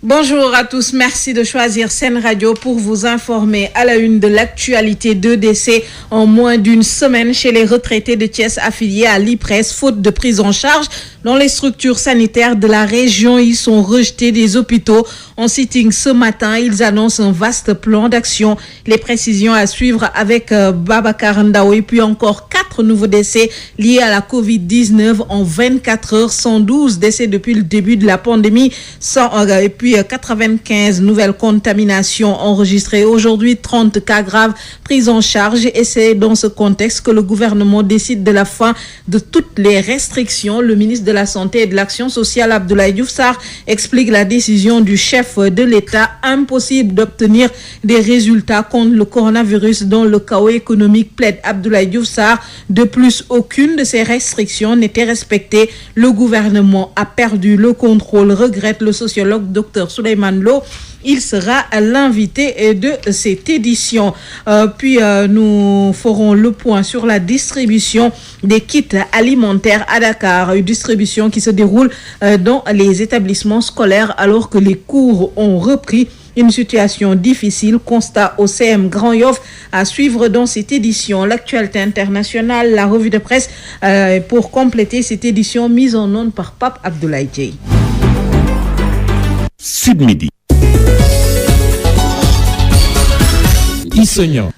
Bonjour à tous, merci de choisir Sen Radio pour vous informer à la une de l'actualité. 2 décès en moins d'une semaine chez les retraités de Thiès affiliés à l'IPRES, faute de prise en charge dans les structures sanitaires de la région. Ils sont rejetés des hôpitaux. En sitting ce matin, ils annoncent un vaste plan d'action. Les précisions à suivre avec Babacar Ndao. Et puis encore 4 nouveaux décès liés à la Covid-19 en 24 heures. 112 décès depuis le début de la pandémie. Et puis 95 nouvelles contaminations enregistrées aujourd'hui, 30 cas graves pris en charge. Et c'est dans ce contexte que le gouvernement décide de la fin de toutes les restrictions. Le ministre de la Santé et de l'Action sociale, Abdoulaye Diouf Sarr, explique la décision du chef de l'État. Impossible d'obtenir des résultats contre le coronavirus dans le chaos économique, plaide Abdoulaye Diouf Sarr. De plus, aucune de ces restrictions n'était respectée. Le gouvernement a perdu le contrôle, regrette le sociologue Dr Souleymane Lo. Il sera l'invité de cette édition. Puis nous ferons le point sur la distribution des kits alimentaires à Dakar. Une distribution qui se déroule dans les établissements scolaires alors que les cours ont repris. Une situation difficile, constat au CM Grand Yoff à suivre dans cette édition. L'actualité internationale, la revue de presse pour compléter cette édition mise en onde par Pape Abdoulaye Dieye. Sud Midi.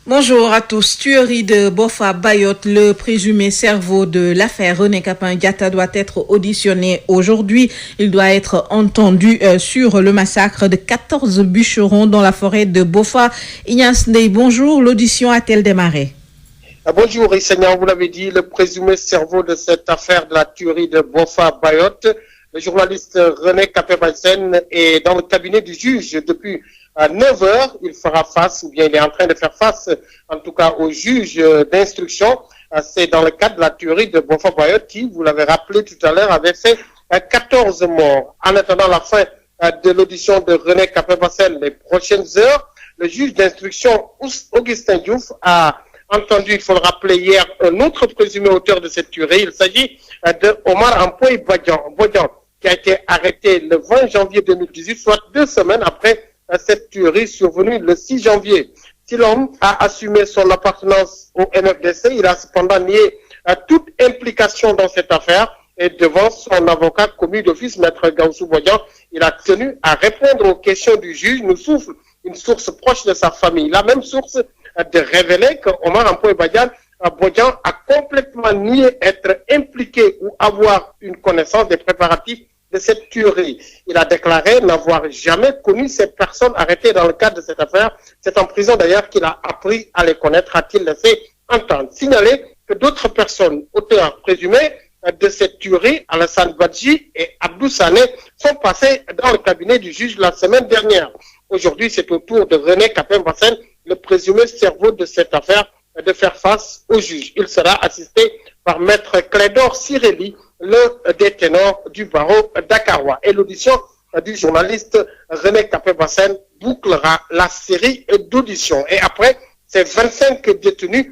Bonjour à tous. Tuerie de Bofa Bayotte, le présumé cerveau de l'affaire René Capain-Diatta doit être auditionné aujourd'hui. Il doit être entendu sur le massacre de 14 bûcherons dans la forêt de Bofa. Ignace Ndeye, bonjour. L'audition a-t-elle démarré? Bonjour Issegna, vous l'avez dit, le présumé cerveau de cette affaire de la tuerie de Bofa Bayotte, le journaliste René Capain-Diatta est dans le cabinet du juge depuis à 9h. Il fera face, ou bien il est en train de faire face, en tout cas au juge d'instruction. C'est dans le cadre de la tuerie de Bofa Bayotte qui, vous l'avez rappelé tout à l'heure, avait fait 14 morts. En attendant la fin de l'audition de René Capain-Diatta les prochaines heures, le juge d'instruction Augustin Diouf a entendu, il faut le rappeler hier, un autre présumé auteur de cette tuerie. Il s'agit de Omar Ampoy Bodian, qui a été arrêté le 20 janvier 2018, soit 2 semaines après cette tuerie survenue le 6 janvier. Si l'homme a assumé son appartenance au MFDC, il a cependant nié toute implication dans cette affaire et devant son avocat commis d'office, Maître Gaussou Bodian, il a tenu à répondre aux questions du juge, nous souffle une source proche de sa famille. La même source de révéler que Omar Ampoy Bodian a complètement nié être impliqué ou avoir une connaissance des préparatifs de cette tuerie. Il a déclaré n'avoir jamais connu ces personnes arrêtées dans le cadre de cette affaire. C'est en prison d'ailleurs qu'il a appris à les connaître, a-t-il laissé entendre. Signaler que d'autres personnes, auteurs présumés de cette tuerie, Alassane Badji et Abdou Sané, sont passés dans le cabinet du juge la semaine dernière. Aujourd'hui, c'est au tour de René Capain-Diatta, le présumé cerveau de cette affaire, de faire face au juge. Il sera assisté par Maître Clédor Cirelli, le détenant du barreau dakarois. Et l'audition du journaliste René Capain-Diatta bouclera la série d'auditions. Et après, ces 25 détenus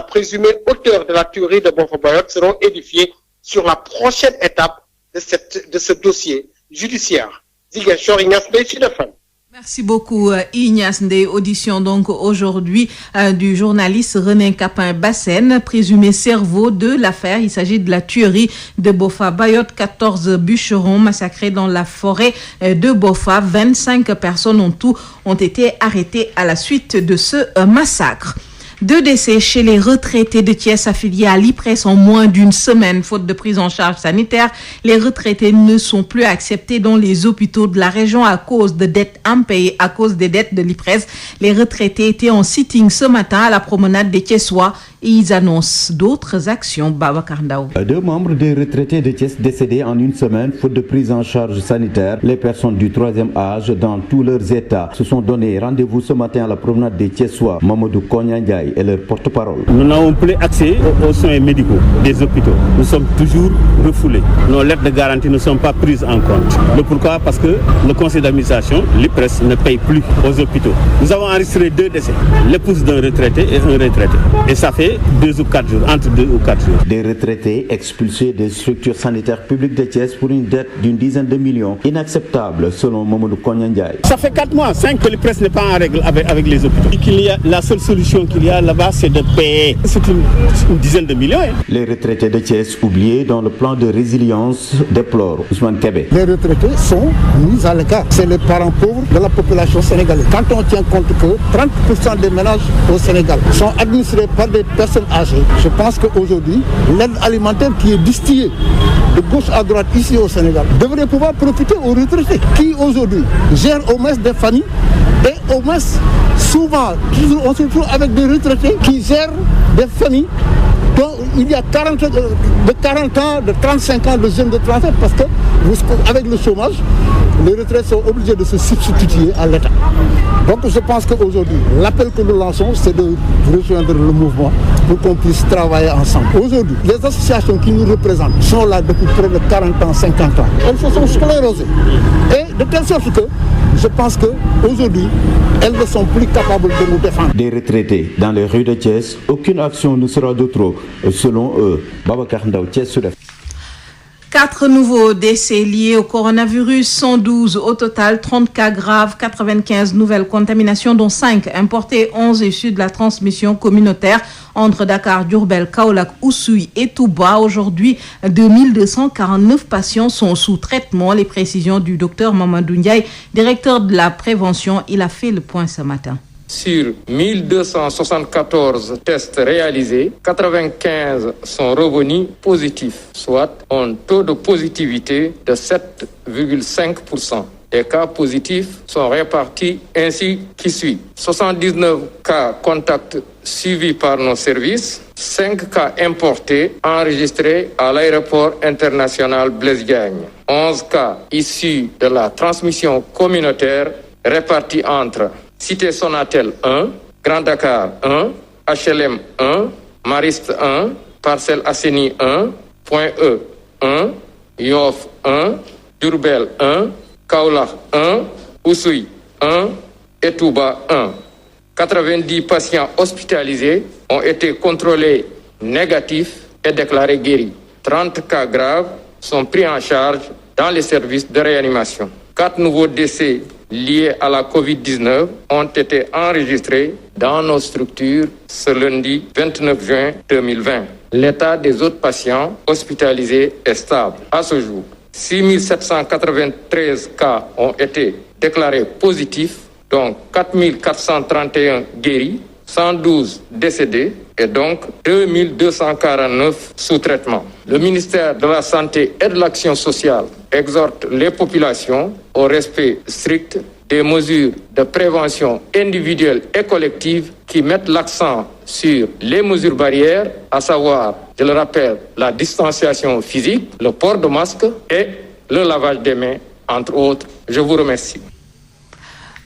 présumés auteurs de la tuerie de Bofa Bayotte seront édifiés sur la prochaine étape de ce dossier judiciaire. Ziguinchor, Ignace Ndeye, Sud FM. Merci beaucoup Ignace Ndeye. Audition donc aujourd'hui du journaliste René Capain-Diatta, présumé cerveau de l'affaire. Il s'agit de la tuerie de Bofa Bayotte, 14 bûcherons massacrés dans la forêt de Bofa. 25 personnes en tout ont été arrêtées à la suite de ce massacre. 2 décès chez les retraités de Thiès affiliés à l'IPRES en moins d'une semaine, faute de prise en charge sanitaire. Les retraités ne sont plus acceptés dans les hôpitaux de la région à cause de dettes impayées, à cause des dettes de l'IPRES. Les retraités étaient en sitting ce matin à la promenade des Thiessois et ils annoncent d'autres actions. Babacar Ndao. 2 membres des retraités de Thiès décédés en une semaine, faute de prise en charge sanitaire. Les personnes du 3e âge dans tous leurs états se sont donné rendez-vous ce matin à la promenade des Thiessois. Mamadou Konyandiaï est leur porte-parole. Nous n'avons plus accès aux soins médicaux des hôpitaux. Nous sommes toujours refoulés. Nos lettres de garantie ne sont pas prises en compte. Le pourquoi? Parce que le conseil d'administration, l'IPRES, ne paye plus aux hôpitaux. Nous avons enregistré 2 décès, l'épouse d'un retraité et un retraité. Et ça fait c'est 2 ou 4 jours, entre 2 ou 4 jours. Des retraités expulsés des structures sanitaires publiques de Thiès pour une dette d'une dizaine de millions. Inacceptable selon Mamadou Konya Ndiaye. Ça fait 4 mois, 5 que le presse n'est pas en règle avec les hôpitaux. La seule solution qu'il y a là-bas, c'est de payer. C'est une dizaine de millions. Les retraités de Thiès oubliés dans le plan de résilience déplore Ousmane Kébé. Les retraités sont mis à l'écart. C'est les parents pauvres de la population sénégalaise. Quand on tient compte que 30% des ménages au Sénégal sont administrés par des personnes âgées, je pense qu'aujourd'hui, l'aide alimentaire qui est distillée de gauche à droite ici au Sénégal devrait pouvoir profiter aux retraités qui aujourd'hui gèrent au moins des familles et au moins souvent on se retrouve avec des retraités qui gèrent des familles dont il y a 40 ans, de 35 ans de jeunes de 30 ans parce que avec le chômage, les retraités sont obligés de se substituer à l'État. Donc je pense qu'aujourd'hui, l'appel que nous lançons, c'est de rejoindre le mouvement pour qu'on puisse travailler ensemble. Aujourd'hui, les associations qui nous représentent sont là depuis près de 40 ans, 50 ans. Elles se sont sclérosées. Et de telle sorte que je pense qu'aujourd'hui, elles ne sont plus capables de nous défendre. Des retraités dans les rues de Thiès, aucune action ne sera de trop, selon eux. Babacar Ndaw, Thiès Sud. 4 nouveaux décès liés au coronavirus, 112 au total, 30 cas graves, 95 nouvelles contaminations, dont 5 importées, 11 issues de la transmission communautaire entre Dakar, Diourbel, Kaolack, Oussouye et Touba. Aujourd'hui, 2249 patients sont sous traitement. Les précisions du docteur Mamadou Ndiaye, directeur de la prévention, il a fait le point ce matin. Sur 1274 tests réalisés, 95 sont revenus positifs, soit un taux de positivité de 7,5%. Les cas positifs sont répartis ainsi qui suit. 79 cas contacts suivis par nos services, 5 cas importés enregistrés à l'aéroport international Blaise Diagne, 11 cas issus de la transmission communautaire répartis entre Cité Sonatel 1, Grand Dakar 1, HLM 1, Mariste 1, Parcelles Assainies 1, Point E 1, Yoff 1, Diourbel 1, Kaolack 1, Oussouye 1 et Touba 1. 90 patients hospitalisés ont été contrôlés négatifs et déclarés guéris. 30 cas graves sont pris en charge dans les services de réanimation. 4 nouveaux décès liés à la COVID-19 ont été enregistrés dans nos structures ce lundi 29 juin 2020. L'état des autres patients hospitalisés est stable. À ce jour, 6793 cas ont été déclarés positifs, donc 4431 guéris, 112 décédés et donc 2249 sous traitement. Le ministère de la Santé et de l'Action sociale exhorte les populations au respect strict des mesures de prévention individuelle et collective qui mettent l'accent sur les mesures barrières, à savoir, je le rappelle, la distanciation physique, le port de masque et le lavage des mains, entre autres. Je vous remercie.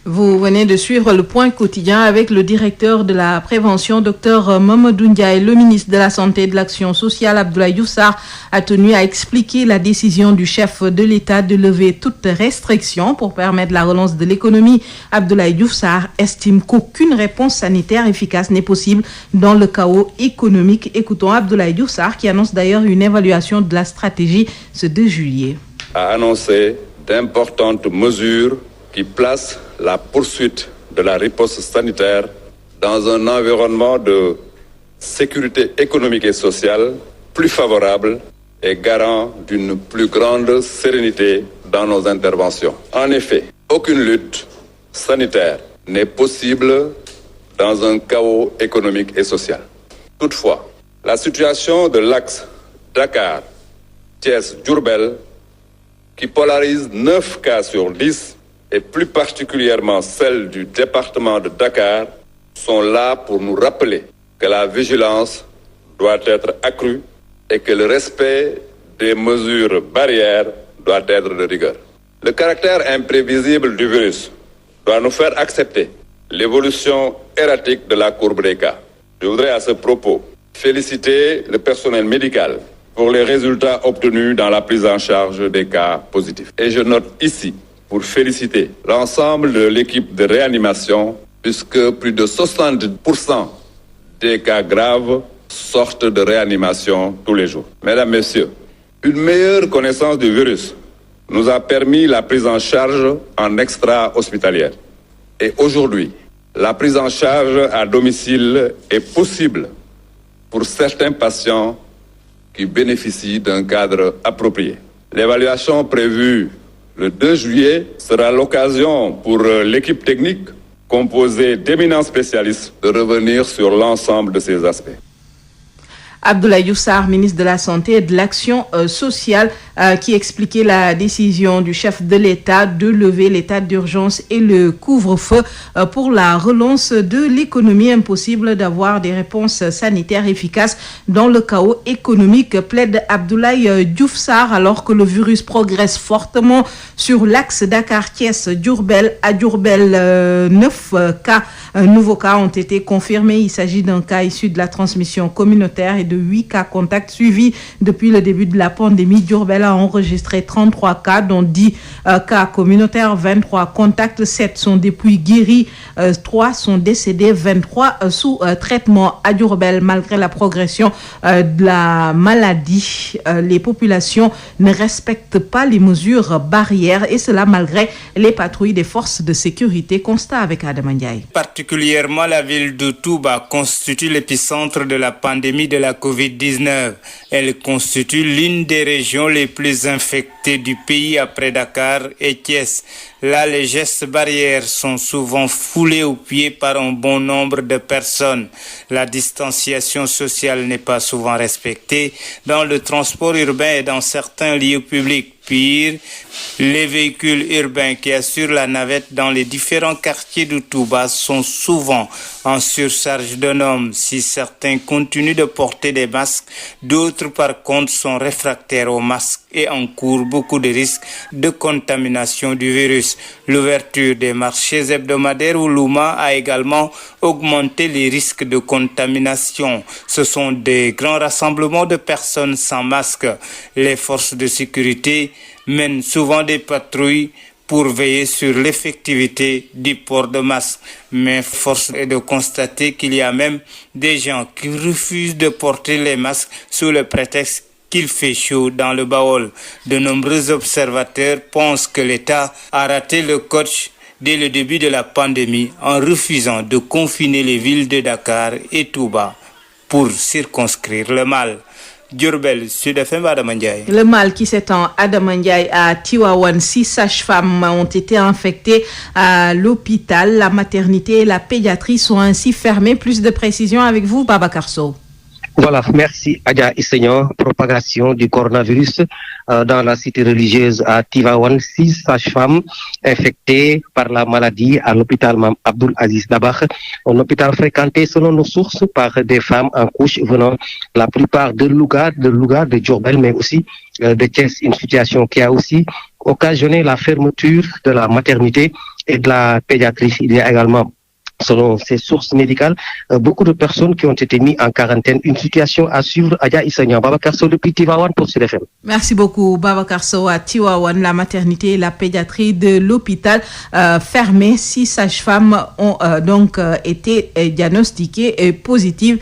Vous venez de suivre le point quotidien avec le directeur de la prévention, Dr Mamadou Ndiaye. Le ministre de la Santé et de l'Action sociale, Abdoulaye Diouf Sarr, a tenu à expliquer la décision du chef de l'État de lever toutes restrictions pour permettre la relance de l'économie. Abdoulaye Diouf Sarr estime qu'aucune réponse sanitaire efficace n'est possible dans le chaos économique. Écoutons Abdoulaye Diouf Sarr, qui annonce d'ailleurs une évaluation de la stratégie ce 2 juillet. A annoncé d'importantes mesures qui placent la poursuite de la riposte sanitaire dans un environnement de sécurité économique et sociale plus favorable et garant d'une plus grande sérénité dans nos interventions. En effet, aucune lutte sanitaire n'est possible dans un chaos économique et social. Toutefois, la situation de l'axe Dakar-Thiès-Diourbel, qui polarise 9 cas sur 10, et plus particulièrement celle du département de Dakar, sont là pour nous rappeler que la vigilance doit être accrue et que le respect des mesures barrières doit être de rigueur. Le caractère imprévisible du virus doit nous faire accepter l'évolution erratique de la courbe des cas. Je voudrais à ce propos féliciter le personnel médical pour les résultats obtenus dans la prise en charge des cas positifs. Et je note ici pour féliciter l'ensemble de l'équipe de réanimation, puisque plus de 70% des cas graves sortent de réanimation tous les jours. Mesdames, Messieurs, une meilleure connaissance du virus nous a permis la prise en charge en extra-hospitalière. Et aujourd'hui, la prise en charge à domicile est possible pour certains patients qui bénéficient d'un cadre approprié. L'évaluation prévue le 2 juillet sera l'occasion pour l'équipe technique composée d'éminents spécialistes de revenir sur l'ensemble de ces aspects. Abdoulaye Diouf Sarr, ministre de la Santé et de l'Action sociale, qui expliquait la décision du chef de l'État de lever l'état d'urgence et le couvre-feu pour la relance de l'économie. Impossible d'avoir des réponses sanitaires efficaces dans le chaos économique, plaide Abdoulaye Diouf Sarr, alors que le virus progresse fortement sur l'axe Dakar-Thiès-Diourbel. À Diourbel, 9 nouveaux cas ont été confirmés. Il s'agit d'un cas issu de la transmission communautaire et de 8 cas contacts suivis depuis le début de la pandémie. Diourbel a enregistré 33 cas, dont 10 cas communautaires, 23 contacts, 7 sont depuis guéris, 3 sont décédés, 23 sous traitement. À Diourbel, malgré la progression de la maladie, les populations ne respectent pas les mesures barrières, et cela malgré les patrouilles des forces de sécurité. Constat avec Adama Ndiaye. Particulièrement la ville de Touba constitue l'épicentre de la pandémie de la Covid-19. Elle constitue l'une des régions les plus infectées du pays après Dakar et Thiès. Là, les gestes barrières sont souvent foulés aux pieds par un bon nombre de personnes. La distanciation sociale n'est pas souvent respectée dans le transport urbain et dans certains lieux publics. Pire, les véhicules urbains qui assurent la navette dans les différents quartiers de Touba sont souvent en surcharge de nombre. Si certains continuent de porter des masques, d'autres par contre sont réfractaires aux masques et encourent beaucoup de risques de contamination du virus. L'ouverture des marchés hebdomadaires ou Louma a également augmenté les risques de contamination. Ce sont des grands rassemblements de personnes sans masque. Les forces de sécurité mènent souvent des patrouilles pour veiller sur l'effectivité du port de masque. Mais force est de constater qu'il y a même des gens qui refusent de porter les masques sous le prétexte qu'il fait chaud dans le Baol. De nombreux observateurs pensent que l'État a raté le coche dès le début de la pandémie en refusant de confiner les villes de Dakar et Touba pour circonscrire le mal. Diourbel, Sud FM, Adama Ndiaye. Le mal qui s'étend Adama Ndiaye à Tivaouane. 6 sages-femmes ont été infectées à l'hôpital. La maternité et la pédiatrie sont ainsi fermées. Plus de précisions avec vous, Babacar Sow. Voilà, merci Adja Isseignon. Propagation du coronavirus dans la cité religieuse à Tivaouane. 6 sages-femmes infectées par la maladie à l'hôpital Mam Abdoul Aziz Dabakh. Un hôpital fréquenté selon nos sources par des femmes en couche venant la plupart de Louga, de Diourbel, mais aussi de Thiès. Une situation qui a aussi occasionné la fermeture de la maternité et de la pédiatrie. Il y a également, selon ces sources médicales, beaucoup de personnes qui ont été mises en quarantaine. Une situation à suivre. Adja Isseignon. Babacar Sow depuis Tivaouane pour Sud FM. Merci beaucoup, Babacar Sow. À Tivaouane, la maternité et la pédiatrie de l'hôpital fermée. 6 sages-femmes ont donc été diagnostiquées positives.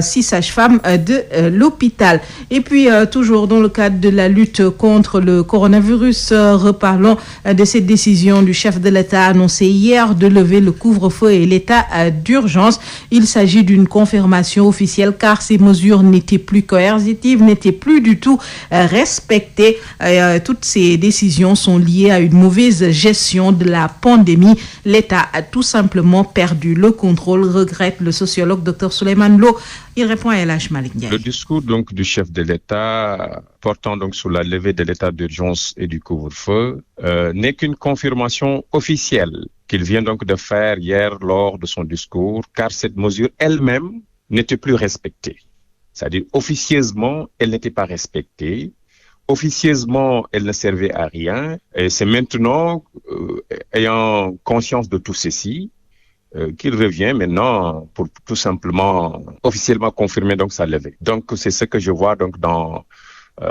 6 sages-femmes de l'hôpital. Et puis, toujours dans le cadre de la lutte contre le coronavirus, reparlons de cette décision du chef de l'État annoncée hier de lever le couvre-feu et l'état d'urgence. Il s'agit d'une confirmation officielle car ces mesures n'étaient plus coercitives, n'étaient plus du tout respectées. Toutes ces décisions sont liées à une mauvaise gestion de la pandémie. L'État a tout simplement perdu le contrôle, regrette le sociologue Dr Souleymane Lo. Il répond à El Hadj Malick Ndiaye. Le discours donc du chef de l'État portant donc sur la levée de l'état d'urgence et du couvre-feu n'est qu'une confirmation officielle qu'il vient donc de faire hier lors de son discours, car cette mesure elle-même n'était plus respectée. C'est-à-dire officieusement, elle n'était pas respectée. Officieusement, elle ne servait à rien. Et c'est maintenant, ayant conscience de tout ceci, qu'il revient maintenant pour tout simplement officiellement confirmer donc sa levée. Donc c'est ce que je vois donc dans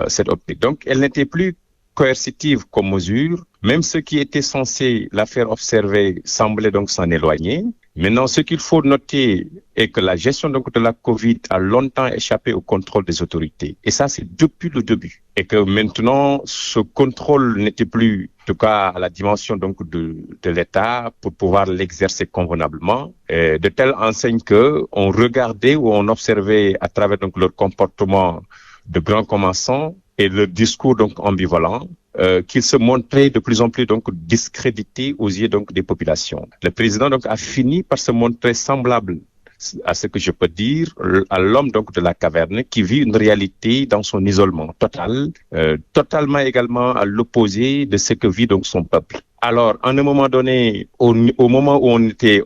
cette optique. Donc elle n'était plus coercitive comme mesure, même ce qui était censé la faire observer semblait donc s'en éloigner. Maintenant, ce qu'il faut noter est que la gestion donc de la Covid a longtemps échappé au contrôle des autorités. Et ça, c'est depuis le début. Et que maintenant, ce contrôle n'était plus, en tout cas, à la dimension donc de l'État pour pouvoir l'exercer convenablement. Et de telle enseigne que on regardait ou on observait à travers donc leur comportement de grands commensants et leur discours donc ambivalent, qu'ils se montraient de plus en plus donc discrédités aux yeux donc des populations. Le président donc a fini par se montrer semblable à ce que je peux dire à l'homme donc de la caverne qui vit une réalité dans son isolement total, totalement également à l'opposé de ce que vit donc son peuple. Alors, à un moment donné, au moment où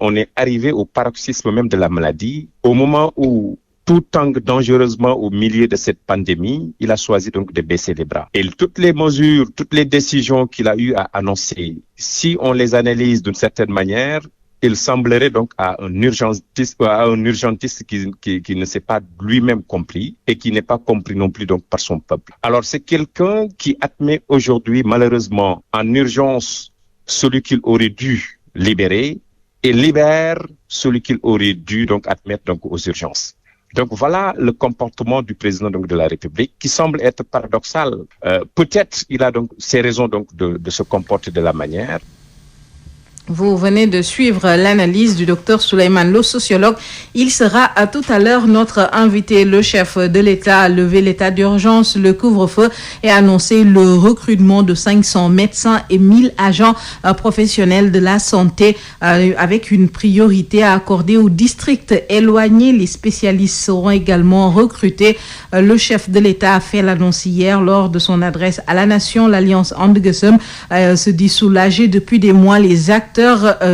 on est arrivé au paroxysme même de la maladie, au moment où tout tangue dangereusement au milieu de cette pandémie, il a choisi donc de baisser les bras. Et toutes les mesures, toutes les décisions qu'il a eu à annoncer, si on les analyse d'une certaine manière, il semblerait donc à un urgentiste qui ne s'est pas lui-même compris et qui n'est pas compris non plus donc par son peuple. Alors c'est quelqu'un qui admet aujourd'hui malheureusement en urgence celui qu'il aurait dû libérer et libère celui qu'il aurait dû donc admettre donc aux urgences. Donc voilà le comportement du président donc de la République qui semble être paradoxal. Peut-être il a donc ses raisons donc de se comporter de la manière. Vous venez de suivre l'analyse du docteur Souleymane Lo, sociologue. Il sera tout à l'heure notre invité. Le chef de l'État a levé l'état d'urgence, le couvre-feu et a annoncé le recrutement de 500 médecins et 1000 agents professionnels de la santé avec une priorité à accorder aux districts éloignés. Les spécialistes seront également recrutés. Le chef de l'État a fait l'annonce hier lors de son adresse à la nation. L'Alliance And Gueusseum se dit soulagée depuis des mois. Les acteurs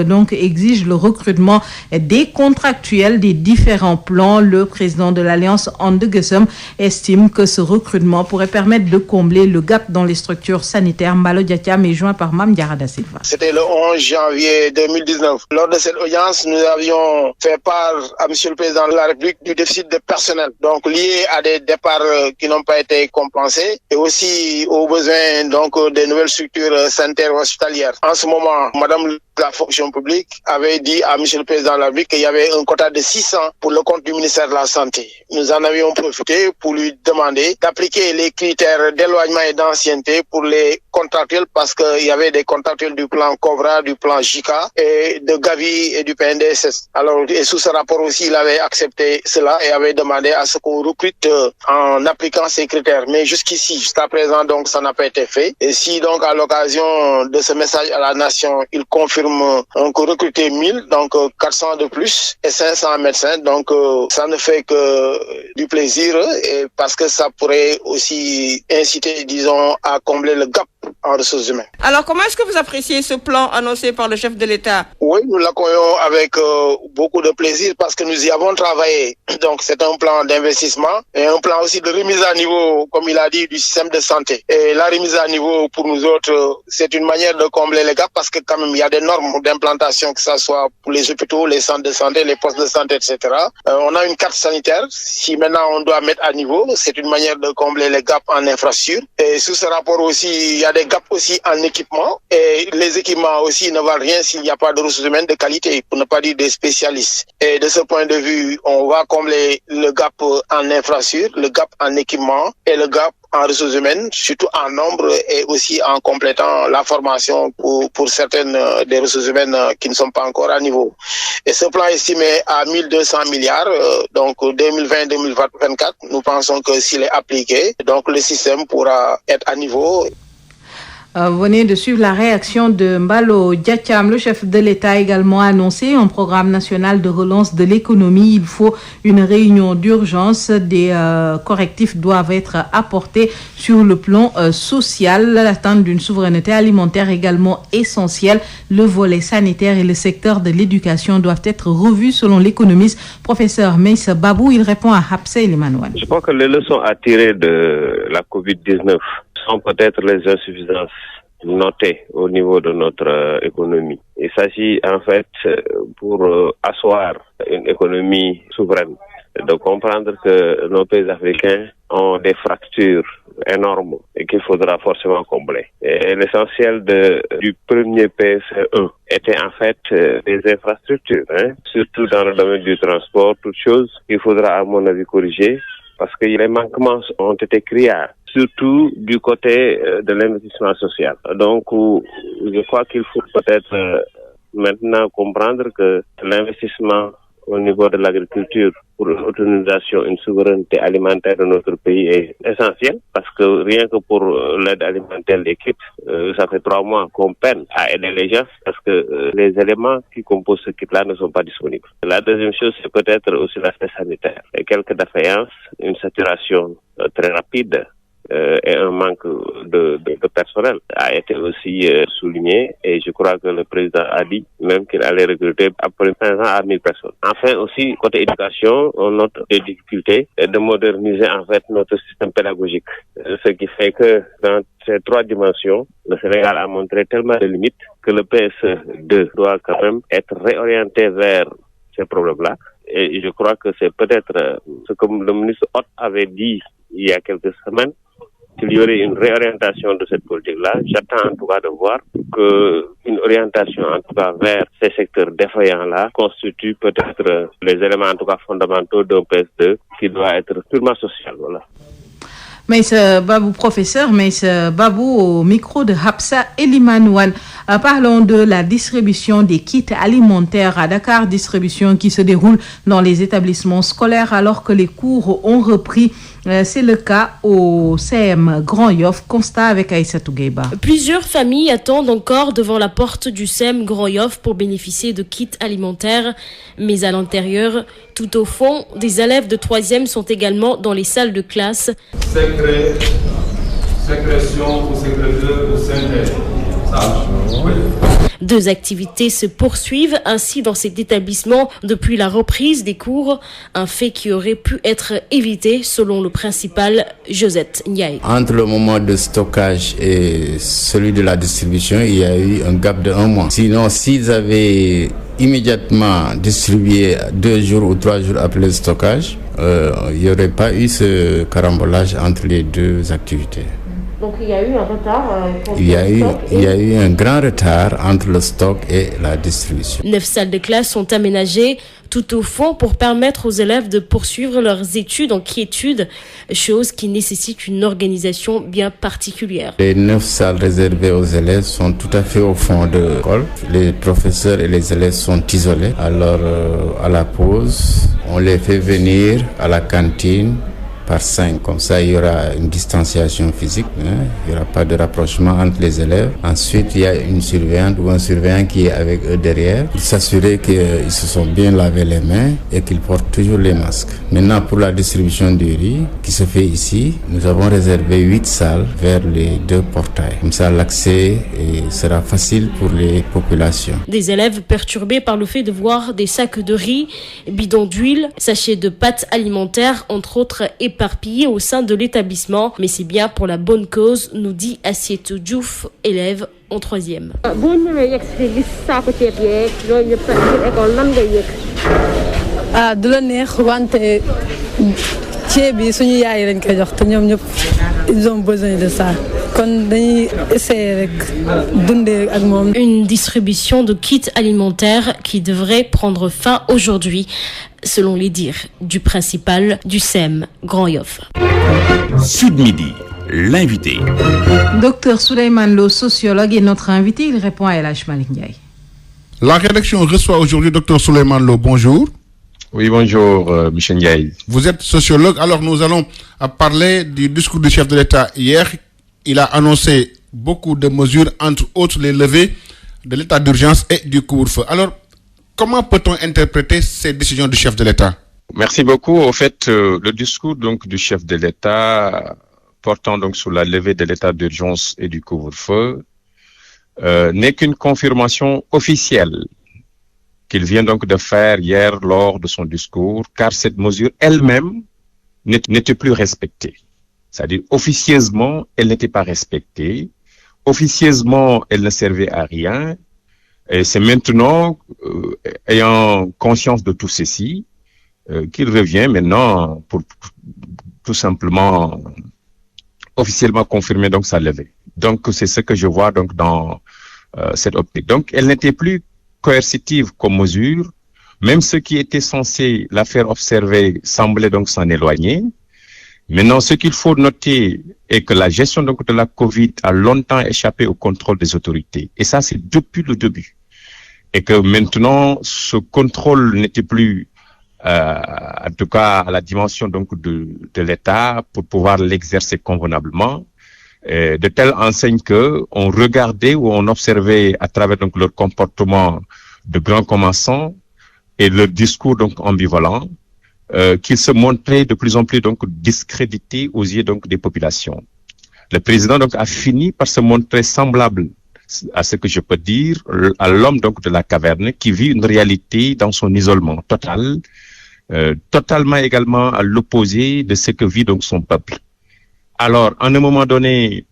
donc exige le recrutement des contractuels des différents plans. Le président de l'Alliance And Gueusseum estime que ce recrutement pourrait permettre de combler le gap dans les structures sanitaires. Mbalo Diatiam est joint par Mame Diarra Da Silva. C'était le 11 janvier 2019. Lors de cette audience, nous avions fait part à Monsieur le Président de la République du déficit de personnel, donc lié à des départs qui n'ont pas été compensés et aussi aux besoins donc des nouvelles structures sanitaires hospitalières. En ce moment, Madame la fonction publique avait dit à Monsieur le Président de la République qu'il y avait un quota de 600 pour le compte du ministère de la Santé. Nous en avions profité pour lui demander d'appliquer les critères d'éloignement et d'ancienneté pour les contractuels parce qu'il y avait des contractuels du plan Cobra, du plan JICA et de Gavi et du PNDSS. Alors, et sous ce rapport aussi, il avait accepté cela et avait demandé à ce qu'on recrute en appliquant ces critères. Mais jusqu'ici, jusqu'à présent, donc, ça n'a pas été fait. Et si donc, à l'occasion de ce message à la nation, il confirme recruter 1000, donc 400 de plus et 500 médecins, donc ça ne fait que du plaisir et parce que ça pourrait aussi inciter, disons, à combler le gap en ressources humaines. Alors, comment est-ce que vous appréciez ce plan annoncé par le chef de l'État? Oui, nous l'accueillons avec beaucoup de plaisir parce que nous y avons travaillé. Donc, c'est un plan d'investissement et un plan aussi de remise à niveau, comme il a dit, du système de santé. Et la remise à niveau, pour nous autres, c'est une manière de combler les gaps parce que quand même, il y a des normes d'implantation, que ça soit pour les hôpitaux, les centres de santé, les postes de santé, etc. On a une carte sanitaire. Si maintenant on doit mettre à niveau, c'est une manière de combler les gaps en infrastructure. Et sous ce rapport aussi, il y a des gaps aussi en équipement. Et les équipements aussi ne valent rien s'il n'y a pas de ressources humaines de qualité, pour ne pas dire des spécialistes. Et de ce point de vue, on va combler le gap en infrastructure, le gap en équipement et le gap en ressources humaines, surtout en nombre et aussi en complétant la formation pour certaines des ressources humaines qui ne sont pas encore à niveau. Et ce plan estimé à 1200 milliards, donc 2020-2024, nous pensons que s'il est appliqué, donc le système pourra être à niveau. Venez de suivre la réaction de Mbalo Diatiam. Le chef de l'État a également annoncé un programme national de relance de l'économie. Il faut une réunion d'urgence. Des correctifs doivent être apportés sur le plan social. L'atteinte d'une souveraineté alimentaire également essentielle. Le volet sanitaire et le secteur de l'éducation doivent être revus selon l'économiste professeur Meïssa Babou. Il répond à Hapsé Limanouane. Je pense que les leçons à tirer de la COVID-19 sont peut-être les insuffisances notées au niveau de notre économie. Il s'agit en fait pour asseoir une économie souveraine de comprendre que nos pays africains ont des fractures énormes et qu'il faudra forcément combler. Et l'essentiel du premier PSE était en fait des infrastructures, surtout dans le domaine du transport, toutes choses qu'il faudra à mon avis corriger parce que les manquements ont été criards, surtout du côté de l'investissement social. Donc, je crois qu'il faut peut-être maintenant comprendre que l'investissement au niveau de l'agriculture pour l'autonomisation, une souveraineté alimentaire de notre pays est essentiel parce que rien que pour l'aide alimentaire des kits, ça fait 3 mois qu'on peine à aider les gens parce que les éléments qui composent ce kit-là ne sont pas disponibles. La deuxième chose, c'est peut-être aussi l'aspect sanitaire. Et quelques défaillances, une saturation très rapide et un manque de personnel a été aussi souligné et je crois que le président a dit même qu'il allait recruter après 500 à 1000 personnes. Enfin aussi, côté éducation, on note des difficultés de moderniser en fait notre système pédagogique. Ce qui fait que dans ces 3 dimensions, le Sénégal a montré tellement de limites que le PSE2 doit quand même être réorienté vers ces problèmes-là. Et je crois que c'est peut-être ce que le ministre Hott avait dit il y a quelques semaines, qu'il y aurait une réorientation de cette politique-là. J'attends en tout cas de voir qu'une orientation en tout cas vers ces secteurs défaillants-là constitue peut-être les éléments en tout cas fondamentaux d'un PS2 qui doit être purement social. Voilà. Maïssa Babou, professeur Maïssa Babou au micro de Hapsa Elimanouane. Parlons de la distribution des kits alimentaires à Dakar, distribution qui se déroule dans les établissements scolaires alors que les cours ont repris. C'est le cas au CM Grand Yoff, constat avec Aïssatou Gueiba. Plusieurs familles attendent encore devant la porte du CM Grand Yoff pour bénéficier de kits alimentaires, mais à l'intérieur, tout au fond, des élèves de 3e sont également dans les salles de classe. Sécrétion ou sécréteur ou synthèse. Deux activités se poursuivent ainsi dans cet établissement depuis la reprise des cours, un fait qui aurait pu être évité selon le principal Josette Ndiaye. Entre le moment de stockage et celui de la distribution, il y a eu un gap de 1 mois. Sinon, s'ils avaient immédiatement distribué 2 jours ou 3 jours après le stockage, il n'y aurait pas eu ce carambolage entre les 2 activités. Donc il y a eu un retard il y a eu un grand retard entre le stock et la distribution. 9 salles de classe sont aménagées tout au fond pour permettre aux élèves de poursuivre leurs études en quiétude, chose qui nécessite une organisation bien particulière. Les 9 salles réservées aux élèves sont tout à fait au fond de l'école. Les professeurs et les élèves sont isolés. Alors à la pause, on les fait venir à la cantine par 5, comme ça il y aura une distanciation physique, il n'y aura pas de rapprochement entre les élèves. Ensuite il y a une surveillante ou un surveillant qui est avec eux derrière pour s'assurer qu'ils se sont bien lavé les mains et qu'ils portent toujours les masques. Maintenant pour la distribution du riz qui se fait ici, nous avons réservé 8 salles vers les 2 portails. Comme ça l'accès sera facile pour les populations. Des élèves perturbés par le fait de voir des sacs de riz, bidons d'huile, sachets de pâtes alimentaires entre autres éparpillés au sein de l'établissement, mais c'est bien pour la bonne cause, nous dit Assietou Diouf, élève en 3e. Du la neex wante ceeb bi suñu yaay lañ koy jox te ñoom ñëpp ils ont besoin de ça kon dañuy essayer rek dundee ak moom. Une distribution de kits alimentaires qui devrait prendre fin aujourd'hui, selon les dires du principal du CEM Grand Yoff. Sud Midi, l'invité. Docteur Souleymane Lo, sociologue, est notre invité. Il répond à El Hadj Malick Ndiaye. La rédaction reçoit aujourd'hui Docteur Souleymane Lo. Bonjour. Oui, bonjour, Michel Ndiaye. Vous êtes sociologue. Alors, nous allons parler du discours du chef de l'État hier. Il a annoncé beaucoup de mesures, entre autres les levées de l'état d'urgence et du couvre-feu. Alors, comment peut-on interpréter ces décisions du chef de l'État? Merci beaucoup. Au fait, le discours donc du chef de l'État portant donc sur la levée de l'état d'urgence et du couvre-feu n'est qu'une confirmation officielle qu'il vient donc de faire hier lors de son discours, car cette mesure elle-même n'était plus respectée. C'est-à-dire, officieusement, elle n'était pas respectée. Officieusement, elle ne servait à rien. Et c'est maintenant, ayant conscience de tout ceci, qu'il revient maintenant pour tout simplement officiellement confirmer donc sa levée. Donc c'est ce que je vois donc dans cette optique. Donc elle n'était plus coercitive comme mesure, même ceux qui étaient censés la faire observer semblaient donc s'en éloigner. Maintenant, ce qu'il faut noter est que la gestion donc de la Covid a longtemps échappé au contrôle des autorités. Et ça, c'est depuis le début. Et que maintenant, ce contrôle n'était plus, en tout cas, à la dimension donc de l'État pour pouvoir l'exercer convenablement. De telle enseigne que on regardait ou on observait à travers donc leur comportement de grands commerçants et leur discours donc ambivalent, qu'ils se montraient de plus en plus donc discrédités aux yeux donc des populations. Le président donc a fini par se montrer semblable à ce que je peux dire à l'homme donc de la caverne qui vit une réalité dans son isolement total, totalement également à l'opposé de ce que vit donc son peuple. Alors, à un moment donné,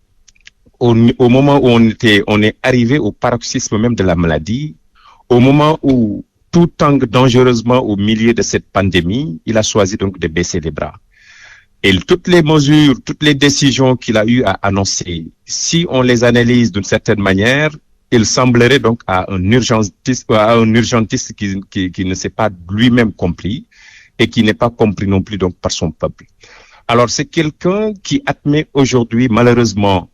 au moment où on est arrivé au paroxysme même de la maladie, au moment où tout tangue dangereusement au milieu de cette pandémie, il a choisi donc de baisser les bras. Et toutes les mesures, toutes les décisions qu'il a eu à annoncer, si on les analyse d'une certaine manière, il semblerait donc à un urgentiste qui ne s'est pas lui-même compris et qui n'est pas compris non plus donc par son peuple. Alors c'est quelqu'un qui admet aujourd'hui malheureusement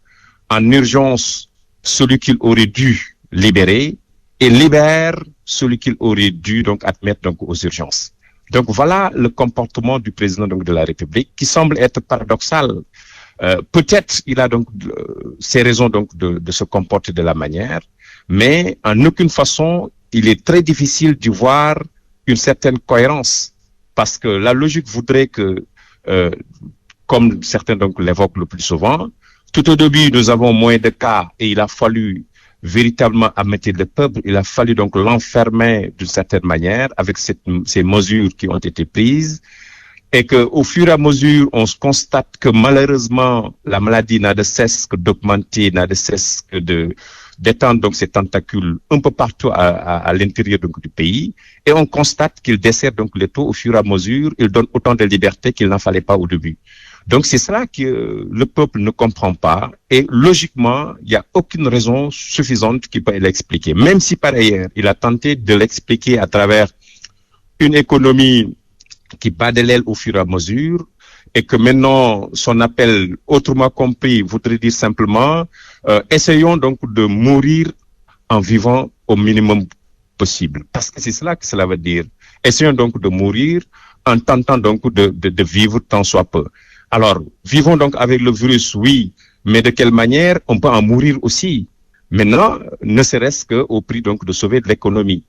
en urgence celui qu'il aurait dû libérer et libère celui qu'il aurait dû donc admettre donc aux urgences. Donc voilà le comportement du président donc de la République qui semble être paradoxal. Peut-être il a donc ses raisons donc de se comporter de la manière, mais en aucune façon il est très difficile d'y voir une certaine cohérence parce que la logique voudrait que comme certains donc l'évoquent le plus souvent, tout au début nous avons moins de cas et il a fallu véritablement amener le peuple, il a fallu donc l'enfermer d'une certaine manière avec ces mesures qui ont été prises et que au fur et à mesure on se constate que malheureusement la maladie n'a de cesse que d'augmenter, n'a de cesse que d'étendre donc ses tentacules un peu partout à l'intérieur donc du pays et on constate qu'il dessert donc les taux au fur et à mesure, il donne autant de liberté qu'il n'en fallait pas au début. Donc c'est cela que le peuple ne comprend pas et logiquement, il n'y a aucune raison suffisante qui peut l'expliquer. Même si par ailleurs, il a tenté de l'expliquer à travers une économie qui bat de l'aile au fur et à mesure et que maintenant son appel, autrement compris, voudrait dire simplement essayons donc de mourir en vivant au minimum possible. Parce que c'est cela que cela veut dire. Essayons donc de mourir en tentant donc de vivre tant soit peu. Alors, vivons donc avec le virus, oui, mais de quelle manière on peut en mourir aussi? Maintenant, ne serait-ce qu'au prix donc de sauver de l'économie.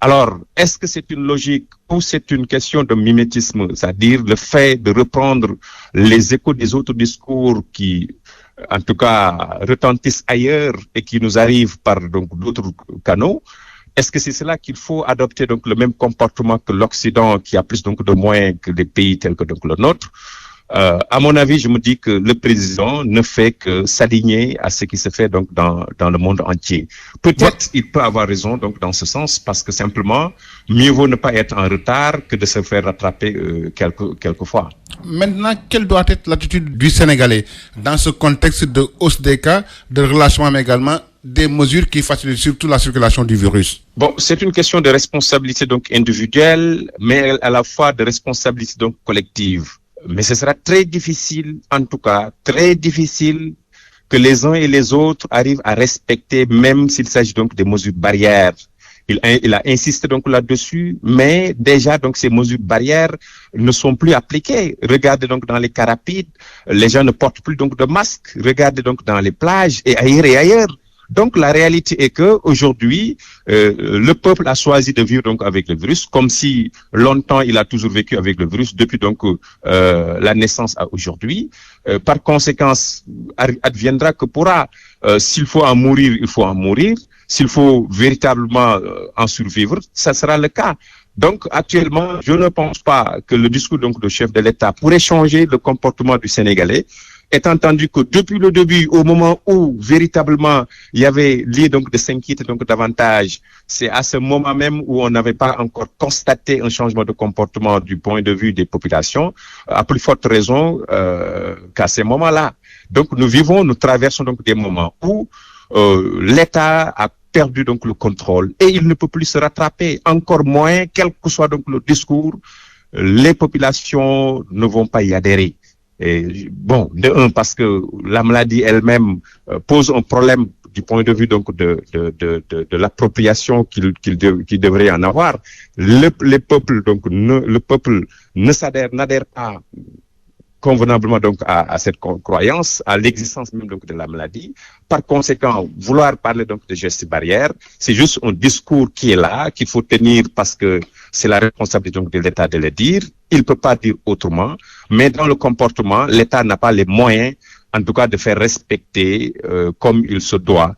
Alors, est-ce que c'est une logique ou c'est une question de mimétisme, c'est-à-dire le fait de reprendre les échos des autres discours qui, en tout cas, retentissent ailleurs et qui nous arrivent par donc d'autres canaux? Est-ce que c'est cela qu'il faut adopter donc le même comportement que l'Occident qui a plus donc de moyens que les pays tels que donc le nôtre? À mon avis, je me dis que le président ne fait que s'aligner à ce qui se fait donc dans le monde entier. Peut-être il peut avoir raison donc dans ce sens parce que simplement mieux vaut ne pas être en retard que de se faire rattraper quelquefois. Maintenant, quelle doit être l'attitude du Sénégalais dans ce contexte de hausse des cas, de relâchement mais également des mesures qui facilitent surtout la circulation du virus? Bon, c'est une question de responsabilité donc individuelle, mais à la fois de responsabilité donc collective. Mais ce sera très difficile, en tout cas, très difficile que les uns et les autres arrivent à respecter, même s'il s'agit donc des mesures barrières. Il a insisté donc là-dessus, mais déjà donc ces mesures barrières ne sont plus appliquées. Regardez donc dans les cas rapides, les gens ne portent plus donc de masques. Regardez donc dans les plages et ailleurs. Donc la réalité est que aujourd'hui, le peuple a choisi de vivre donc avec le virus, comme si longtemps il a toujours vécu avec le virus depuis donc la naissance à aujourd'hui. Par conséquent, adviendra que pourra. S'il faut en mourir, il faut en mourir. S'il faut véritablement en survivre, ça sera le cas. Donc actuellement, je ne pense pas que le discours donc du chef de l'État pourrait changer le comportement du Sénégalais. étant entendu que depuis le début, au moment où véritablement il y avait lieu donc de s'inquiéter donc davantage, c'est à ce moment même où on n'avait pas encore constaté un changement de comportement du point de vue des populations, à plus forte raison qu'à ces moments-là. Donc nous traversons donc des moments où l'État a perdu donc le contrôle et il ne peut plus se rattraper, encore moins, quel que soit donc le discours, les populations ne vont pas y adhérer. Et bon, de un, parce que la maladie elle-même pose un problème du point de vue donc de l'appropriation qu'il devrait en avoir. Le peuple n'adhère pas convenablement donc à cette croyance, à l'existence même donc de la maladie. Par conséquent, vouloir parler donc de gestes barrières, c'est juste un discours qui est là, qu'il faut tenir parce que c'est la responsabilité donc de l'État de le dire. Il peut pas dire autrement, mais dans le comportement, l'État n'a pas les moyens, en tout cas, de faire respecter comme il se doit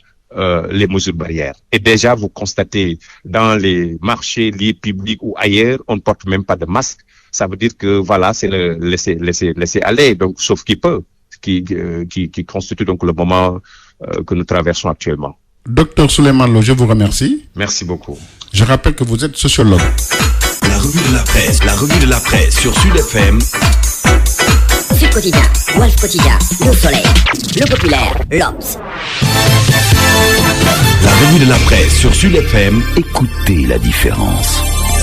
les mesures barrières. Et déjà, vous constatez dans les marchés, lieux publics ou ailleurs, on ne porte même pas de masque. Ça veut dire que voilà, c'est le laisser aller, donc sauf qui peut, qui constitue donc le moment que nous traversons actuellement. Docteur Souleymane Lo, je vous remercie. Merci beaucoup. Je rappelle que vous êtes sociologue. La revue de la presse sur Sud FM. Sud Quotidien, Walf Quotidien, Le Soleil, Le Populaire, l'Obs. La revue de la presse sur Sud FM. Écoutez la différence.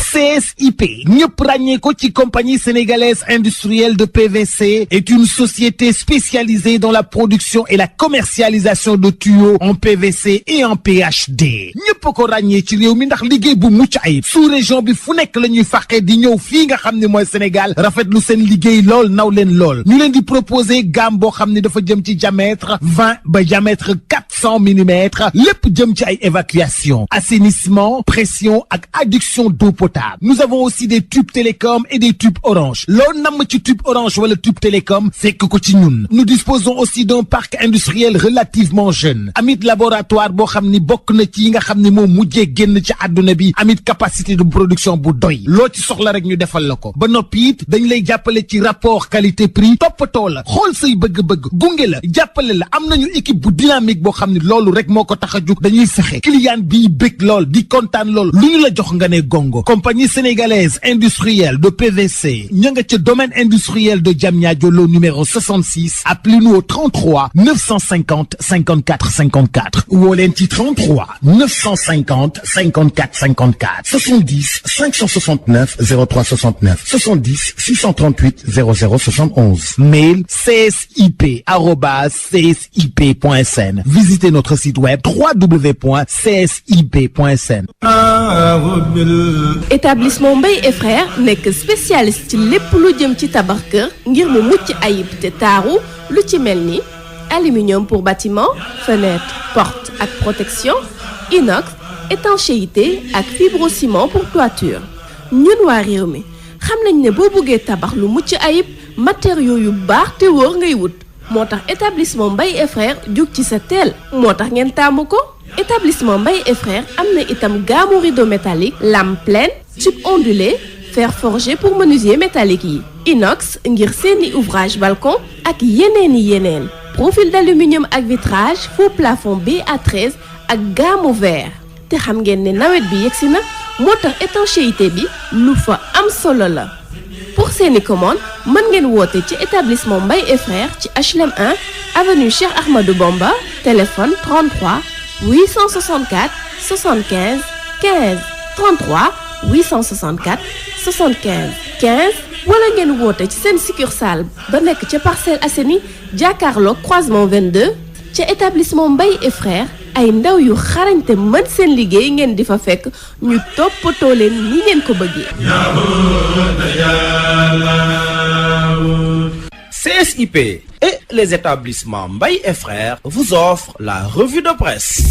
CSIP ñëpp ràññee ko ci compagnie sénégalaise industrielle de PVC est une société spécialisée dans la production et la commercialisation de tuyaux en PVC et en PHD ñëpp ko ràññee ci réew mi ndax liggéey bu mucc ayib sous-région bi fu nekk la ñuy fàqee di ñëw fii nga xam ne mooy Sénégal rafetlu seen liggéey lool naw leen lool ñu leen di proposer gamme boo xam ne dafa jëm ci diamètre 20 ba diamètre 400 millimètres lépp jëm ci ay évacuation assainissement pression ak adduction d'eau potable. Nous avons aussi des tubes télécom et des tubes orange. Loo namm ci tube orange wala tube télécom fekk ko ci ñun. Nous disposons aussi d'un parc industriel relativement jeune. Amit laboratoire boo xam ni bokk na ci yi nga xam ni moo mujjee génn ci àdduna bi. Amit capacité de production bu doy. Loo ci soxla rek ñu defal la ko. Ba noppi it dañ lay jàppale ci rapport qualité prix. Toppatoo la xool say bëgg-bëgg gunge la jàppale la am nañu équipe bu dynamique boo xam ni loolu rek moo ko tax a jug dañuy fexe client bi bëgg lool di kontaan lool lu ñu la jox nga ne gongo. Compagnie sénégalaise industrielle de PVC ña nga ca domaine industriel de Diamniadio lo numéro 66 appelez-nous au 33 950 54 54 woo leen ci 33 950 54 54 70 569 03 69 70 638 00 71 mail csip@csip.sn visitez notre site web www.csip.sn. Établissement Mbaye et Frères nekk spécialiste ci lépp lu jëm ci tabax kër ngir mu mucc ayib te taaru lu ci mel ni aluminium pour bâtiment fenêtre porte ak protection inox étanchéité ak fibrociment pour toiture ñun waa réew mi xam nañ ne boo bëggee tabax lu mucc ayib matériaux yu baax te wóor ngay wut moo tax établissement Mbaye et Frères jug ci sa teel moo tax ngeen taamu ko. Établissement Mbaye et Frères am na itam gamme rideau métallique lame pleine tube ondulé fer forgé pour menuisier métallique yi inox ngir seeni ouvrage balcon ak yeneen profil d'aluminium ak vitrage faux plafond BA13 ak gamme verre te xam ngeen ne nawet bi yegsi na moo tax étanchéité bi lu fa am solo la pour seeni commande mën ngeen woote ci établissement Mbaye et Frères ci HLM 1 avenue Cheikh Ahmadou Bamba téléphone 33 864 75 15 33 864 75 15 wala ngeen woote ci seen succursale ba nekk ca Parcelles Assainies jàkkaarloog croisement 22 ca établissement Mbaye et Frères ay ndaw yu xarañte mën seen liggéey ngeen di fa fekk ñu toppatoo leen ni ngeen ko bëggee. CSIP et les établissements Mbaye et Frères vous offrent la revue de presse.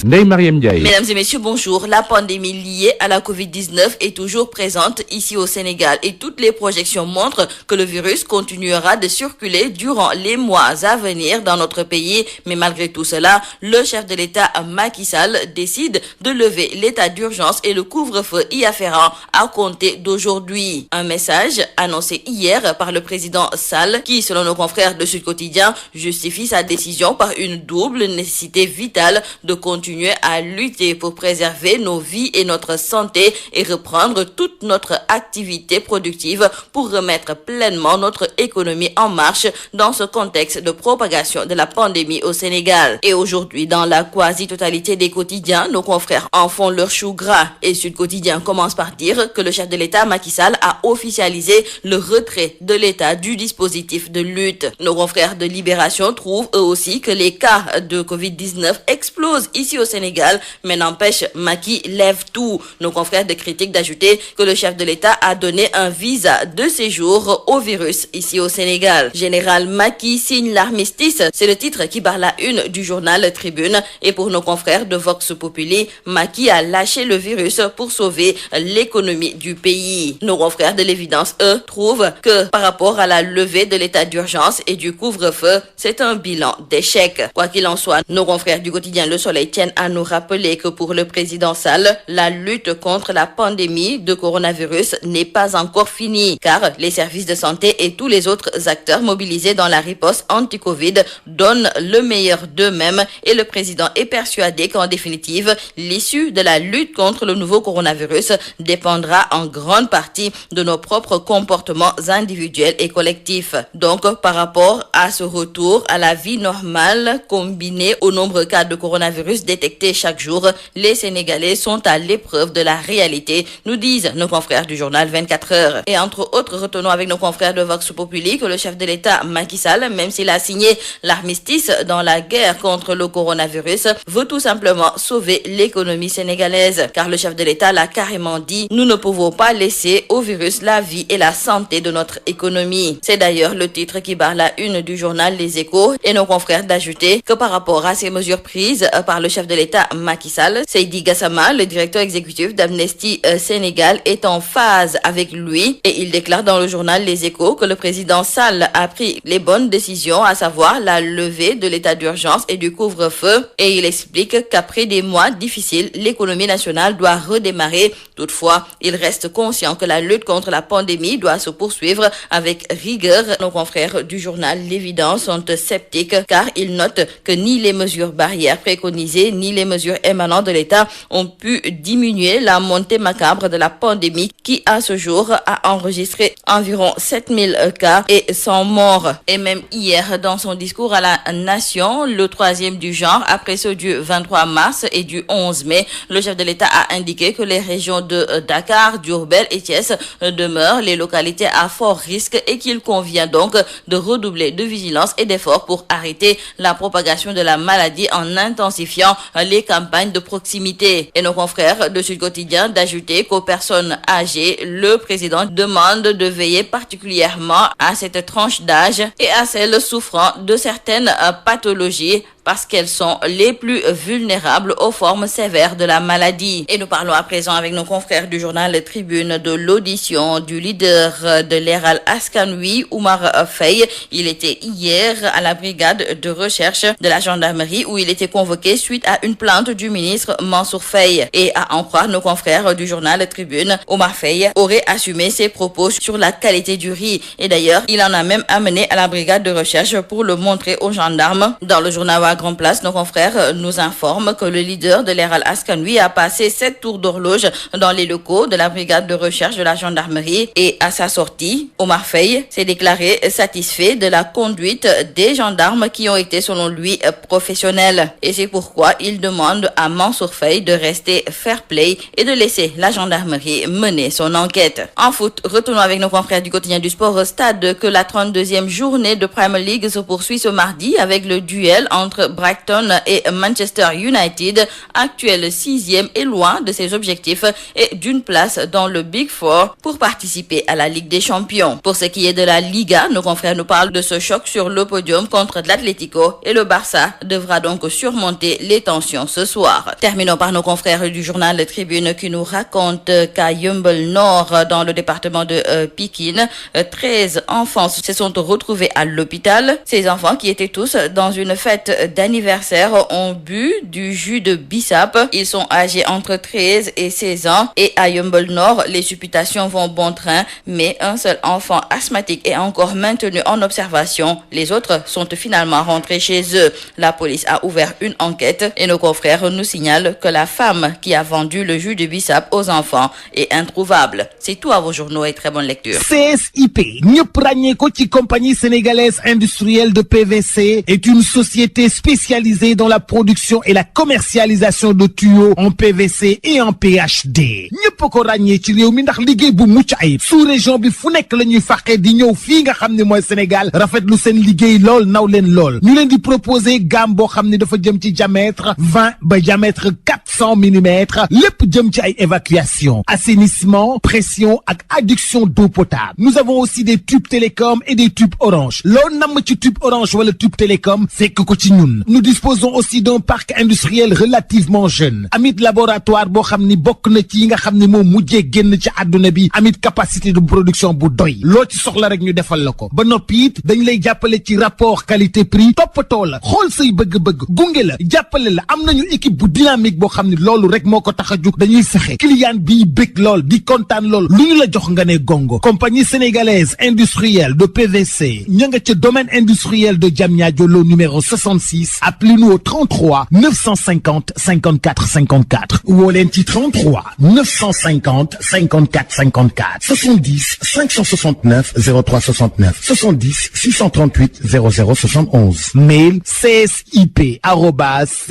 Ndeye Mariam Ndiaye. Mesdames et messieurs, bonjour. La pandémie liée à la Covid-19 est toujours présente ici au Sénégal et toutes les projections montrent que le virus continuera de circuler durant les mois à venir dans notre pays. Mais malgré tout cela, le chef de l'État Macky Sall décide de lever l'état d'urgence et le couvre-feu y afférent à compter d'aujourd'hui. Un message annoncé hier par le président Sall qui, selon nos confrères de Sud Quotidien, justifie sa décision par une double nécessité vitale de continuer à lutter pour préserver nos vies et notre santé et reprendre toute notre activité productive pour remettre pleinement notre économie en marche dans ce contexte de propagation de la pandémie au Sénégal. Et aujourd'hui, dans la quasi-totalité des quotidiens, nos confrères en font leur chou gras et Sud Quotidien commence par dire que le chef de l'État Macky Sall a officialisé le retrait de l'État du dispositif de lutte. Nos confrères de Libération trouvent eux aussi que les cas de Covid-19 explosent ici au Sénégal, mais n'empêche, Macky lève tout. Nos confrères de Critique d'ajouter que le chef de l'État a donné un visa de séjour au virus ici au Sénégal. Général Macky signe l'armistice, c'est le titre qui barre la une du journal Tribune. Et pour nos confrères de Vox Populi, Macky a lâché le virus pour sauver l'économie du pays. Nos confrères de l'Évidence, eux, trouvent que par rapport à la levée de l'état d'urgence et du couvre-feu, c'est un bilan d'échec. Quoi qu'il en soit, nos confrères du quotidien Le Soleil tiennent à nous rappeler que pour le président Sall, la lutte contre la pandémie de coronavirus n'est pas encore finie, car les services de santé et tous les autres acteurs mobilisés dans la riposte anti-Covid donnent le meilleur d'eux-mêmes et le président est persuadé qu'en définitive, l'issue de la lutte contre le nouveau coronavirus dépendra en grande partie de nos propres comportements individuels et collectifs. Donc, par rapport à ce retour à la vie normale combiné au nombreux cas de coronavirus détectés chaque jour, les Sénégalais sont à l'épreuve de la réalité, nous disent nos confrères du journal 24 heures. Et entre autres, retenons avec nos confrères de Vox Populi que le chef de l'État Macky Sall, même s'il a signé l'armistice dans la guerre contre le coronavirus, veut tout simplement sauver l'économie sénégalaise. Car le chef de l'État l'a carrément dit, nous ne pouvons pas laisser au virus la vie et la santé de notre économie. C'est d'ailleurs le titre qui barre la une du journal Les Échos et nos confrères d'ajouter que par rapport à ces mesures prises par le chef de l'État Macky Sall, Seydi Gassama, le directeur exécutif d'Amnesty Sénégal, est en phase avec lui et il déclare dans le journal Les Échos que le président Sall a pris les bonnes décisions, à savoir la levée de l'état d'urgence et du couvre-feu, et il explique qu'après des mois difficiles, l'économie nationale doit redémarrer. Toutefois, il reste conscient que la lutte contre la pandémie doit se poursuivre avec rigueur. Nos confrères du journal L'Évidence sont sceptiques car ils notent que ni les mesures barrières préconisées ni les mesures émanant de l'État ont pu diminuer la montée macabre de la pandémie qui, à ce jour, a enregistré environ 7000 cas et 100 morts. Et même hier, dans son discours à la Nation, le troisième du genre, après ceux du 23 mars et du 11 mai, le chef de l'État a indiqué que les régions de Dakar, Diourbel et Thiès demeurent les localités à fort risque et qu'il convient donc de redoubler de vigilance et d'efforts pour arrêter la propagation de la maladie en intensifiant les campagnes de proximité. Et nos confrères de Sud Quotidien d'ajouter qu'aux personnes âgées, le président demande de veiller particulièrement à cette tranche d'âge et à celles souffrant de certaines pathologies parce qu'elles sont les plus vulnérables aux formes sévères de la maladie. Et nous parlons à présent avec nos confrères du journal Tribune de l'audition du leader de l'Hérald Askan Wi, Oumar Faye. Il était hier à la brigade de recherche de la gendarmerie où il était convoqué suite à une plainte du ministre Mansour Faye. Et à en croire nos confrères du journal Tribune, Oumar Faye aurait assumé ses propos sur la qualité du riz. Et d'ailleurs, il en a même amené à la brigade de recherche pour le montrer aux gendarmes. Dans le journal à Grand Place, nos confrères nous informent que le leader de l'Hérald Askan Wi a passé 7 tours d'horloge dans les locaux de la brigade de recherche de la gendarmerie et à sa sortie, Oumar Faye s'est déclaré satisfait de la conduite des gendarmes qui ont été selon lui professionnels. Et c'est pourquoi il demande à Mansour Faye de rester fair play et de laisser la gendarmerie mener son enquête. En foot, retournons avec nos confrères du quotidien du sport au stade que la 32e journée de Premier League se poursuit ce mardi avec le duel entre entre Brighton et Manchester United, actuel 6e et loin de ses objectifs et d'une place dans le Big Four pour participer à la Ligue des Champions. Pour ce qui est de la Liga, nos confrères nous parlent de ce choc sur le podium contre l'Atlético et le Barça devra donc surmonter les tensions ce soir. Terminons par nos confrères du journal Tribune qui nous racontent qu'à Yeumbeul Nord, dans le département de Pikine, 13 enfants se sont retrouvés à l'hôpital. Ces enfants qui étaient tous dans une fête d'anniversaire ont bu du jus de bissap. Ils sont âgés entre 13 et 16 ans et à Yeumbeul Nord, les supputations vont bon train, mais un seul enfant asthmatique est encore maintenu en observation. Les autres sont finalement rentrés chez eux. La police a ouvert une enquête et nos confrères nous signalent que la femme qui a vendu le jus de bissap aux enfants est introuvable. C'est tout à vos journaux et très bonne lecture. CSIP, ñëpp ràññee ko ci compagnie sénégalaise industrielle de PVC, est une société spécialisée dans la production et la commercialisation de tuyaux en PVC et en PHD. ñëpp ko ràññee ci réew mi ndax liggéey bu mucc ayib. sous région bi fu nekk la ñuy fàqee di ñëw fii nga xam ne mooy Sénégal rafetlu seen liggéey lool naw leen lool. ñu leen di proposer gamme boo xam ne dafa jëm ci diamètre 20 ba diamètre 400 millimètres lépp jëm ci ay évacuation, assainissement, pression ak adduction d'eau potable. Nous avons aussi des tubes télécom et des tubes orange. Loo namm ci tube orange wala tube télécom fekk ko ci ñun. Nous disposons aussi d'un parc industriel relativement jeune. Amit laboratoire boo xam ni bokk na ci yi nga xam ne moom mujjee génn ci àdduna bi. Amit capacité de production bu doy. Loo ci soxla rek ñu defal la ko. Ba noppi it dañ lay jàppale ci rapport qualité prix toppatoo la xool say bëgg-bëgg gunge la jàppale la. Am nañu équipe bu dynamique boo xam ne loolu rek moo ko tax a jug dañuy fexe client bi bëgg lool di kontaan lool lu ñu la jox nga ne gongo. Compagnie sénégalaise industrielle de PVC ña nga ca domaine industriel de Diamniadio lo numéro 66. Appelez-nous au 33 950 54 54 woo leen ci 33 950 54 54 70 569 03 69 70 638 00 71. Mail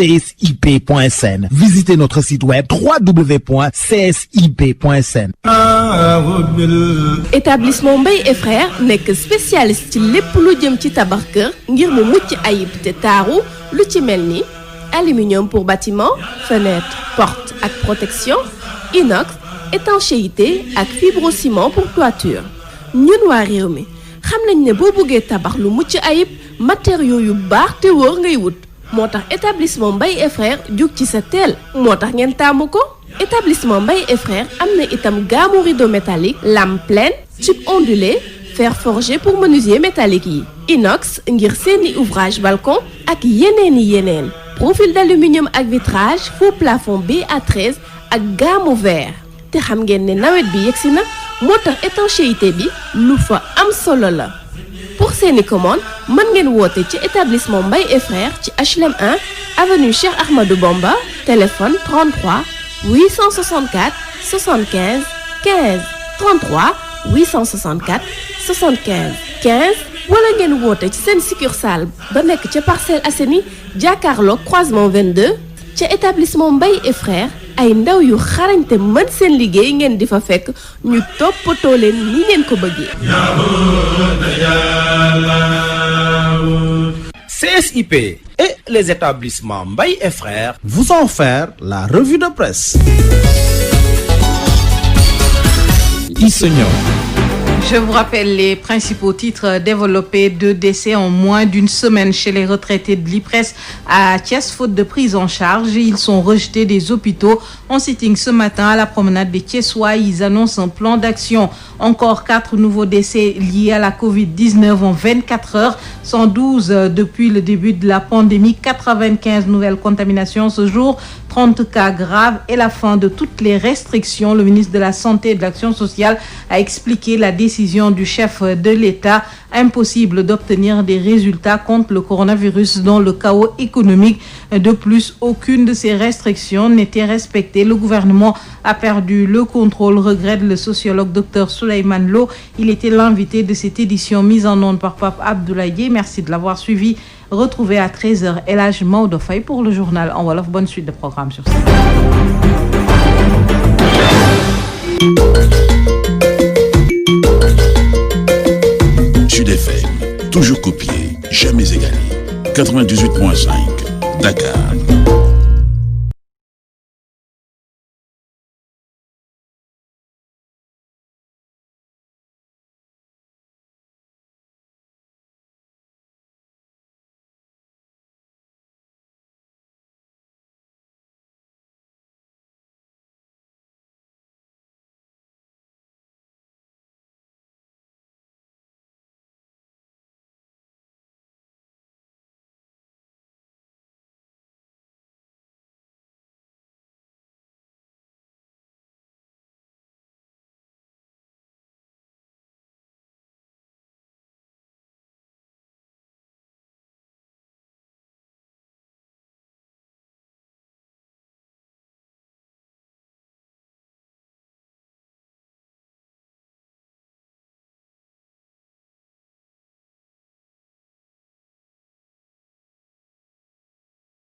csip@csip.sn. Visitez notre site web www.csip.sn. Établissement Mbaye et Frères nekk spécialiste ci lépp lu jëm ci tabax kër ngir mu mucc ayib te taaru lu ci mel ni aluminium pour bâtiment, fenêtre, porte ak protection, inox, étanchéité ak fibrociment pour toiture. ñun waa réew mi xam nañ ne boo bëggee tabax lu mucc ayib matériaux yu baax te wóor ngay wut moo tax établissement Mbaye et Frères jug ci sa teel moo tax ngeen taamu ko. Établissement Mbaye et Frères am na itam gamme rideau métallique, lame pleine, tube ondulé, fer forgé pour menuisier métallique yi, inox ngir seeni ouvrage balcon ak yeneen. Profil d'aluminium ak vitrage, faux plafond BA13 ak gamme verre. te xam ngeen ne nawet bi yegsi na moo tax étanchéité bi lu fa am solo la. Pour seeni commande mën ngeen woote ci établissement Mbaye et Frères ci HLM 1 avenue Cheikh Ahmadou Bamba, téléphone 33 864 75 15 33 864 75 15 wala ngeen woote ci seen succursale ba nekk ca Parcelles Assainies jàkkaarloog croisement 22 ca établissement Mbaye et Frères ay ndaw yu xarañte mën seen liggéey ngeen di fa fekk ñu toppatoo leen ni ngeen ko bëggee. CSIP et les établissements Mbaye et Frères vous ont offert la revue de presse. Je vous rappelle les principaux titres développés. 2 décès en moins d'une semaine chez les retraités de l'IPRES à Thiès, faute de prise en charge. Ils sont rejetés des hôpitaux. En sitting ce matin à la promenade des Thiessois, ils annoncent un plan d'action. Encore 4 nouveaux décès liés à la Covid-19 en 24 heures, 112 depuis le début de la pandémie, 95 nouvelles contaminations ce jour, 30 cas graves et la fin de toutes les restrictions. Le ministre de la Santé et de l'Action sociale a expliqué la décision du chef de l'État. Impossible d'obtenir des résultats contre le coronavirus dans le chaos économique. De plus, aucune de ces restrictions n'était respectée. Le gouvernement a perdu le contrôle, regrette le sociologue Dr Souleymane Lo. Il était l'invité de cette édition mise en onde par Pape Abdoulaye. Merci de l'avoir suivi. Retrouvez à 13h El Hadj Maodo Faye pour le journal en wolof. Bonne suite de programme sur Sud FM, toujours copié, jamais égalé. 98.5 Dakar.